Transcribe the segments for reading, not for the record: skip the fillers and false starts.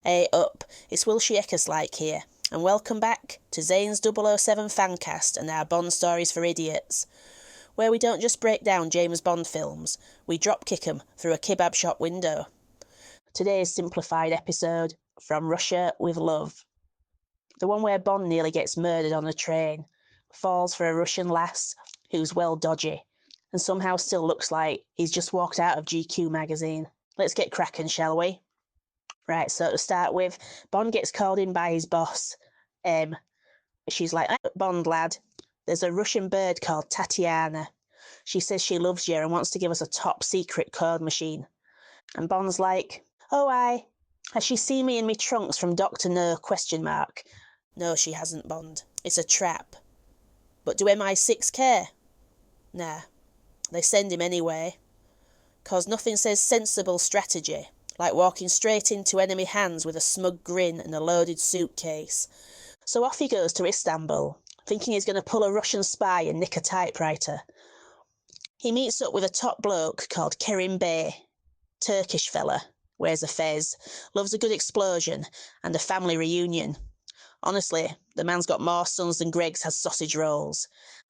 Hey up, it's Wilshie Eckerslike here, and welcome back to Zains007Fancast and our Bond stories for idiots, where we don't just break down James Bond films, we dropkick them through a kebab shop window. Today's simplified episode, From Russia with Love. The one where Bond nearly gets murdered on a train, falls for a Russian lass who's well dodgy, and somehow still looks like he's just walked out of GQ magazine. Let's get cracking, shall we? Right, so to start with, Bond gets called in by his boss, M. She's like, Bond lad, there's a Russian bird called Tatiana. She says she loves you and wants to give us a top secret code machine. And Bond's like, oh aye, has she seen me in me trunks from Dr. No, ? No, she hasn't, Bond. It's a trap. But do MI6 care? Nah, they send him anyway. 'Cause nothing says sensible strategy like walking straight into enemy hands with a smug grin and a loaded suitcase. So off he goes to Istanbul, thinking he's going to pull a Russian spy and nick a typewriter. He meets up with a top bloke called Kerim Bey, Turkish fella, wears a fez, loves a good explosion and a family reunion. Honestly, the man's got more sons than Greggs has sausage rolls.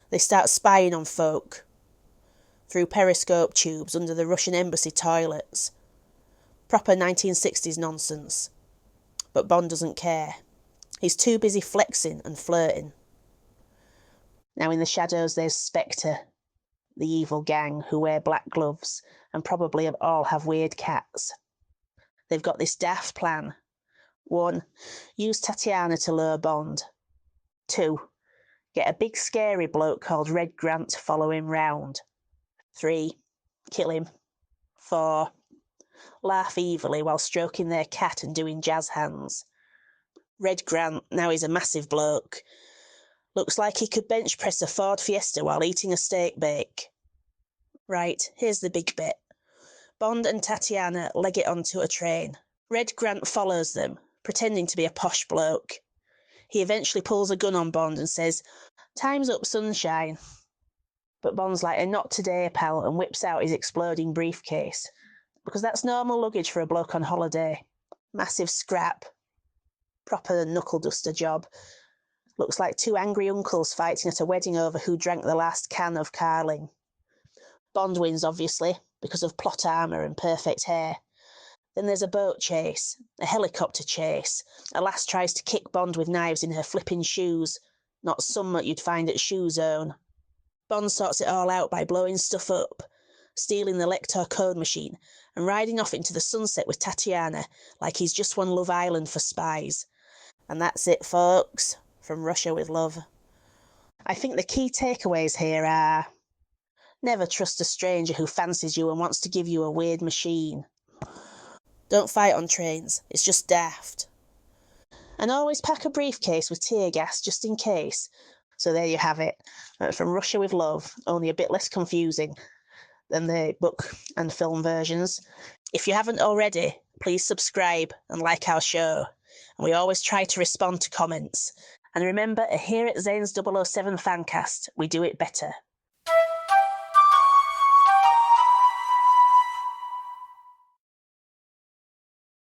They start spying on folk through periscope tubes under the Russian embassy toilets. Proper 1960s nonsense. But Bond doesn't care. He's too busy flexing and flirting. Now in the shadows there's Spectre, the evil gang who wear black gloves and probably all have weird cats. They've got this daft plan. 1. Use Tatiana to lure Bond. 2. Get a big scary bloke called Red Grant to follow him round. 3. Kill him. 4. Laugh evilly while stroking their cat and doing jazz hands. Red Grant, now he's a massive bloke. Looks like he could bench press a Ford Fiesta while eating a steak bake. Right, here's the big bit. Bond and Tatiana leg it onto a train. Red Grant follows them, pretending to be a posh bloke. He eventually pulls a gun on Bond and says, "Time's up, sunshine." But Bond's like, "Not today, pal," and whips out his exploding briefcase. Because that's normal luggage for a bloke on holiday. Massive scrap. Proper knuckle duster job. Looks like two angry uncles fighting at a wedding over who drank the last can of Carling. Bond wins, obviously, because of plot armour and perfect hair. Then there's a boat chase, a helicopter chase. A lass tries to kick Bond with knives in her flipping shoes. Not some that you'd find at Shoe Zone. Bond sorts it all out by blowing stuff up, stealing the Lector code machine, and riding off into the sunset with Tatiana like he's just won Love Island for spies. And that's it, folks. From Russia with Love. I think the key takeaways here are: never trust a stranger who fancies you and wants to give you a weird machine. Don't fight on trains, it's just daft. And always pack a briefcase with tear gas just in case. So there you have it. From Russia with Love, only a bit less confusing than the book and film versions. If you haven't already, please subscribe and like our show. And we always try to respond to comments. And remember, here at Zains007 Fancast, we do it better.